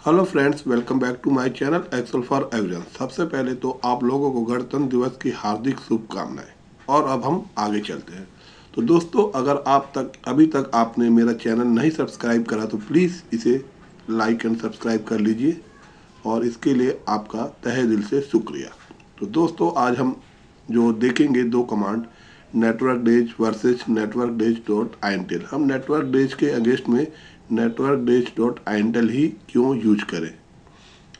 Hello friends, welcome back to my channel Excel for everyone. सबसे पहले तो आप लोगों को गणतंत्र दिवस की हार्दिक शुभकामनाएं। और अब हम आगे चलते हैं। तो दोस्तों, अगर अभी तक आपने मेरा चैनल नहीं सब्सक्राइब करा तो प्लीज़ इसे लाइक एंड सब्सक्राइब कर लीजिए, और इसके लिए आपका तहे दिल से शुक्रिया। तो दोस्तों, आज हम जो देखेंगे दो command, network days versus network days dot INTL. हम नेटवर्क डेज के अगेंस्ट में नेटवर्क डेज डॉट आईएनटेल ही क्यों यूज करें,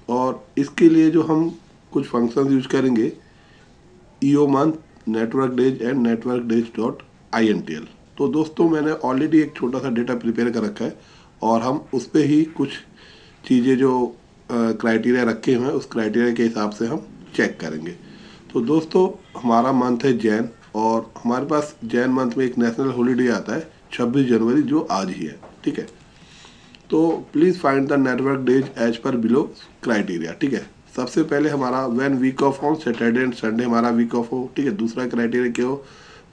और इसके लिए जो हम कुछ फंक्शंस यूज करेंगे, EO month network days and network days dot INTL. तो दोस्तों, मैंने ऑलरेडी एक छोटा सा डेटा प्रिपेयर कर रखा है, और हम उस पर ही कुछ चीज़ें जो क्राइटेरिया रखे हुए हैं उस क्राइटेरिया के हिसाब से हम चेक करेंगे। तो दोस्तों, हमारा मंथ है जैन, और हमारे पास जैन मंथ में एक नेशनल हॉलीडे आता है 26 जनवरी, जो आज ही है। ठीक है, तो please find the network days as per below criteria. ठीक है, सबसे पहले हमारा when week off on Saturday and Sunday हमारा वीक ऑफ हो। ठीक है, दूसरा क्राइटेरिया क्या हो,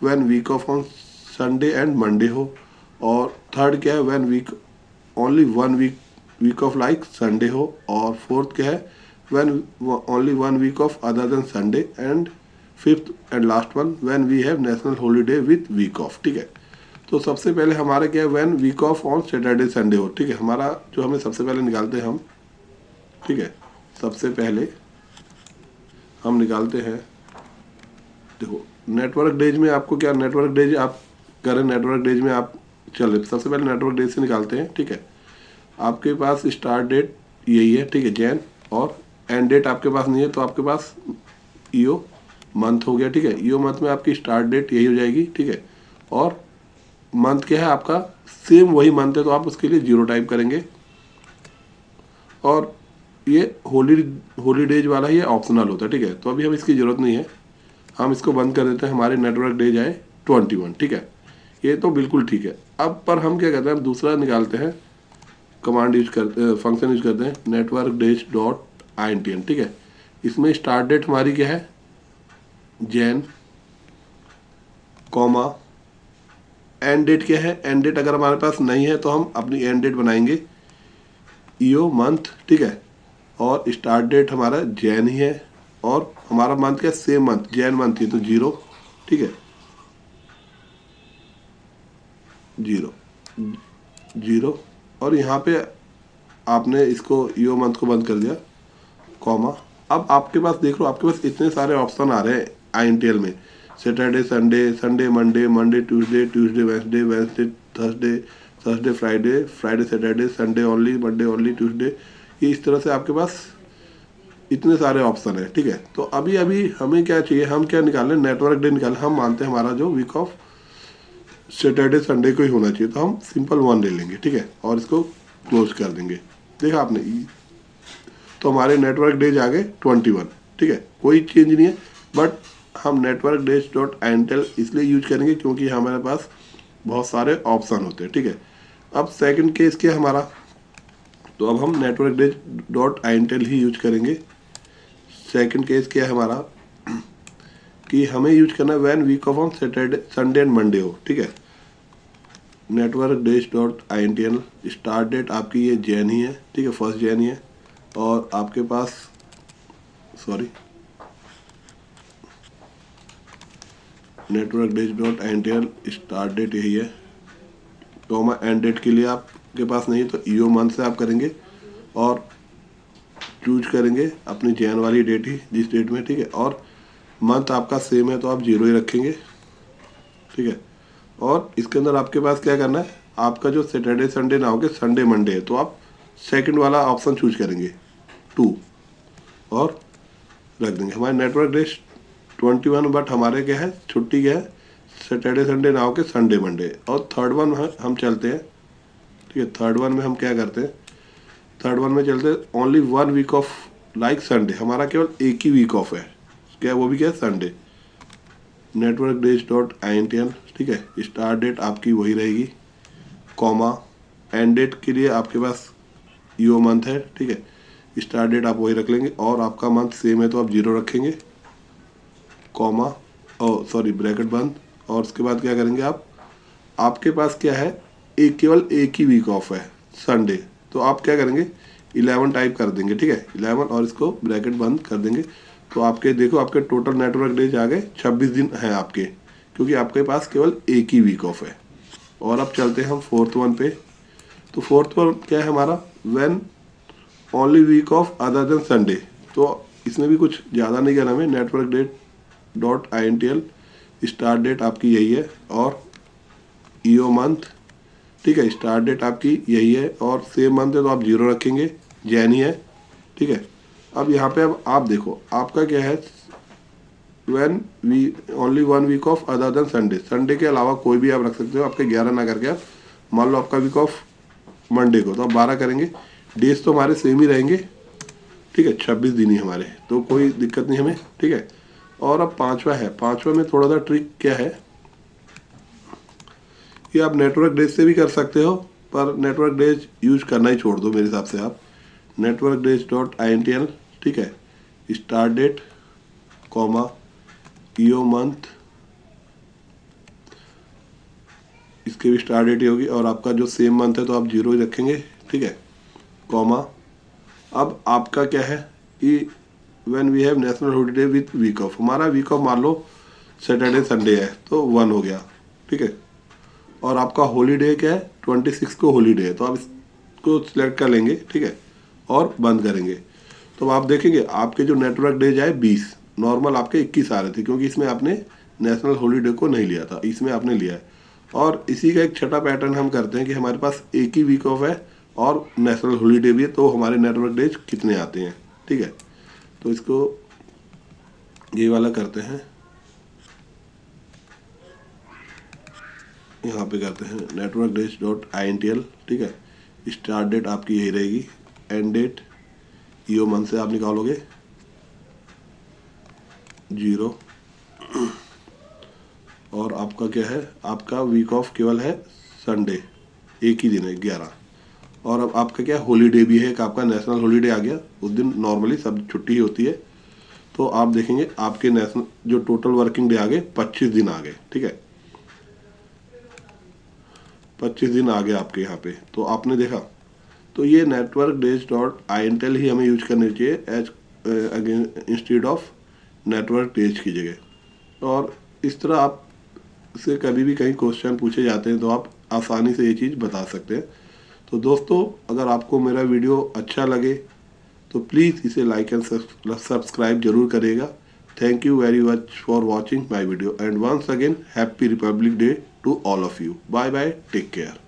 when week off on Sunday and Monday हो। और थर्ड क्या है, when week only one week off like Sunday हो। और फोर्थ क्या है, when only one week off other than Sunday. And fifth and last one, when we have national holiday with week off. ठीक है, तो सबसे पहले हमारा क्या है, when week off on Saturday Sunday हो। ठीक है, हमारा जो हमें सबसे पहले निकालते हैं हम, ठीक है, सबसे पहले हम निकालते हैं, देखो नेटवर्क डेज में आपको क्या, नेटवर्क डेज आप करें, नेटवर्क डेज में आप चले, सबसे पहले नेटवर्क डेज से निकालते हैं। ठीक है, आपके पास स्टार्ट डेट यही है, ठीक है, जैन, और एंड डेट आपके पास नहीं है, तो आपके पास ईओ मंथ हो गया। ठीक है, ईओ मंथ में आपकी स्टार्ट डेट यही हो जाएगी। ठीक है, और मंथ क्या है आपका, सेम वही मंथ है, तो आप उसके लिए 0 टाइप करेंगे। और ये हॉलीडेज वाला ही ऑप्शनल होता है। ठीक है, तो अभी हम इसकी ज़रूरत नहीं है, हम इसको बंद कर देते हैं। हमारे नेटवर्क डेज आए 21। ठीक है, ये तो बिल्कुल ठीक है। अब पर हम क्या करते हैं, हम दूसरा निकालते हैं, कमांड यूज करते, फंक्शन यूज करते हैं, नेटवर्क डेज डॉट आईएनटीएल। ठीक है, इसमें स्टार्ट डेट हमारी क्या है, जैन, कॉमा, एंड डेट क्या है, एंड डेट अगर हमारे पास नहीं है तो हम अपनी एंड डेट बनाएंगे ईओ मंथ। ठीक है, और स्टार्ट डेट हमारा जैन ही है, और हमारा मंथ क्या, सेम मंथ जैन मंथ ही, तो 0। ठीक है, 0 0, और यहाँ पे आपने इसको ईओ मंथ को बंद कर दिया, कॉमा। अब आपके पास देख लो, आपके पास इतने सारे ऑप्शन आ रहे हैं आईएनटीएल में, Saturday Sunday, Sunday Monday, Monday Tuesday, Tuesday Wednesday, Wednesday Thursday, Thursday Friday, Friday Saturday, Sunday only, Monday only, Tuesday. ये इस तरह से आपके पास इतने सारे ऑप्शन है। ठीक है, तो अभी अभी हमें क्या चाहिए, हम क्या निकालें, नेटवर्क डे निकालें। हम मानते हैं हमारा जो वीक ऑफ सैटरडे संडे को ही होना चाहिए, तो हम सिंपल 1 ले लेंगे। ठीक है, और इसको क्लोज कर देंगे। देखा आपने, तो हमारे नेटवर्क डेज आ गए 21। ठीक है, कोई चेंज नहीं है, बट हम नेटवर्क डेज डॉट आईएनटेल इसलिए यूज करेंगे क्योंकि हमारे पास बहुत सारे ऑप्शन होते हैं। ठीक है, अब सेकंड केस क्या है हमारा, तो अब हम नेटवर्क डेज डॉट आईएनटेल ही यूज करेंगे। सेकंड केस क्या है हमारा, कि हमें यूज करना है when week off on Saturday Sunday and Monday हो। ठीक है, network days dot INTL, start date आपकी ये जैन ही है। ठीक है, फर्स्ट जैन ही है, और आपके पास, sorry, network days dot INTL start date यही है, कॉमा, एंड डेट के लिए आपके पास नहीं है तो ईओ मंथ से आप करेंगे, और चूज करेंगे अपनी जैन वाली डेट ही, जिस डेट में। ठीक है, और मंथ आपका सेम है तो आप 0 ही रखेंगे। ठीक है, और इसके अंदर आपके पास क्या करना है, आपका जो सैटरडे संडे ना होके संडे मंडे है, तो आप सेकंड वाला ऑप्शन चूज करेंगे 2, और रख देंगे। हमारे नेटवर्क डेज 21, बट हमारे क्या है, छुट्टी क्या है, सैटरडे संडे ना होके संडे मंडे। और थर्ड वन हम चलते हैं। ठीक है, थर्ड वन में हम क्या करते हैं, थर्ड वन में चलते हैं only 1 week off like Sunday, हमारा केवल एक ही वीक ऑफ है, क्या वो भी क्या है, Sunday. Network days dot INTL. ठीक है, स्टार्ट डेट आपकी वही रहेगी, कॉमा, एंड डेट के लिए आपके पास ईओ मंथ है। ठीक है, स्टार्ट डेट आप वही रख लेंगे, और आपका मंथ सेम है तो आप 0 रखेंगे, कॉमा, ओ सॉरी, ब्रैकेट बंद। और उसके बाद क्या करेंगे आप, आपके पास क्या है, केवल एक ही वीक ऑफ है, संडे, तो आप क्या करेंगे, 11 टाइप कर देंगे, ठीक है 11, और इसको ब्रैकेट बंद कर देंगे। तो आपके देखो आपके टोटल नेटवर्क डेज आ गए 26 दिन हैं आपके, क्योंकि आपके पास केवल एक ही वीक ऑफ है। और अब चलते हैं हम फोर्थ वन पे। तो फोर्थ वन क्या है हमारा, when only week off other than Sunday. तो इसमें भी कुछ ज़्यादा नहीं करना हमें, network date dot INTL, start date आपकी यही है और ईओ मंथ, ठीक है स्टार्ट डेट आपकी यही है और सेम मंथ है तो आप 0 रखेंगे, जैन ही है, ठीक है। अब यहाँ पे अब आप देखो आपका क्या है, when we only 1 week off other than Sunday, Sunday के अलावा कोई भी आप रख सकते हो, आपके 11 ना करके आप मान लो आपका वीक ऑफ मंडे को, तो आप 12 करेंगे, डेज तो हमारे सेम ही रहेंगे, ठीक है 26 दिन ही हमारे, तो कोई दिक्कत नहीं हमें, ठीक है। और अब पांचवा है, पांचवा में थोड़ा सा ट्रिक क्या है, ये आप नेटवर्क डेज से भी कर सकते हो, पर नेटवर्क डेज यूज करना ही छोड़ दो मेरे हिसाब से आप। नेटवर्क डेज डॉट INTL, ठीक है start date comma EO month, इसके भी स्टार्ट डेट ही होगी और आपका जो सेम मंथ है तो आप 0 ही रखेंगे, ठीक है कॉमा। अब आपका क्या है कि when we have national holiday with week off, हमारा वीक ऑफ मान लो सैटरडे संडे है तो 1 हो गया, ठीक है। और आपका हॉलीडे क्या है 26 को हॉलीडे है, तो आप इसको सिलेक्ट कर लेंगे, ठीक है और बंद करेंगे। तो आप देखेंगे आपके जो नेटवर्क डेज आए 20, नॉर्मल आपके 21 आ रहे थे, क्योंकि इसमें आपने नेशनल हॉलीडे को नहीं लिया था, इसमें आपने लिया है। और इसी का एक छठा पैटर्न हम करते हैं कि हमारे पास एक ही वीक ऑफ है और नेशनल हॉलीडे भी है, तो हमारे नेटवर्क डेज कितने आते हैं, ठीक है। तो इसको ये वाला करते हैं, यहाँ पे करते हैं नेटवर्क डेज डॉट INTL, ठीक है स्टार्ट डेट आपकी यही रहेगी, एंड डेट ईओ मंथ से आप निकालोगे 0, और आपका क्या है, आपका वीक ऑफ केवल है संडे, एक ही दिन है 11। और अब आपका क्या हॉलीडे भी है, एक आपका नेशनल हॉलीडे आ गया, उस दिन नॉर्मली सब छुट्टी होती है, तो आप देखेंगे आपके नेशनल जो टोटल वर्किंग डे आ गए 25 दिन आ गए, ठीक है 25 दिन आ गए आपके यहाँ पे। तो आपने देखा, तो ये नेटवर्क डेज डॉट INTL ही हमें यूज करनी चाहिए as again instead of network days की जगह। और इस तरह आप से कभी भी कहीं क्वेश्चन पूछे जाते हैं तो आप आसानी से ये चीज़ बता सकते हैं। तो दोस्तों अगर आपको मेरा वीडियो अच्छा लगे तो प्लीज़ इसे लाइक एंड सब्सक्राइब जरूर करिएगा। Thank you very much for watching my video and once again happy Republic Day to all of you. Bye bye, take care.